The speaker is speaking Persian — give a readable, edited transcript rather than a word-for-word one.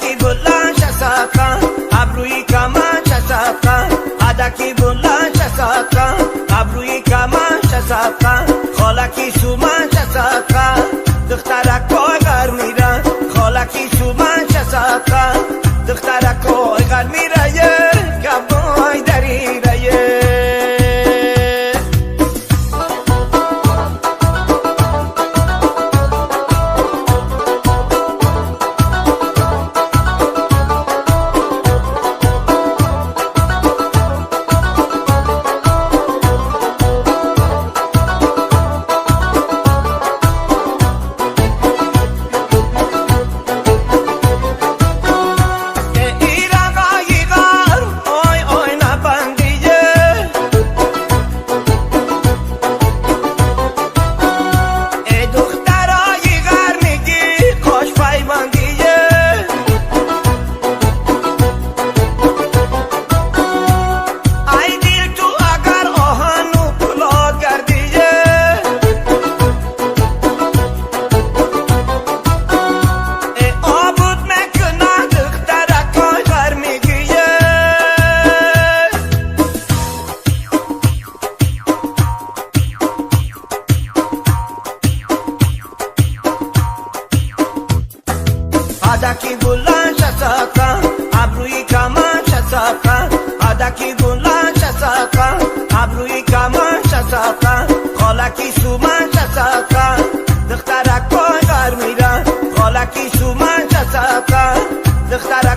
هدکی بلند شساقا ابروی کمان شساقا هدکی بلند شساقا ابروی کمان شساقا خالکی سومن شساقا دخترک کوی غر میره خالکی سومن شساقا دخترک کوی غر میره کبای دریره هدکی بلند شساقا ابروی کمان شساقا هدکی بلند شساقا ابروی کمان شساقا خالکی سومن شساقا دخترک کوی غر میره خالکی سومن شساقا دخترک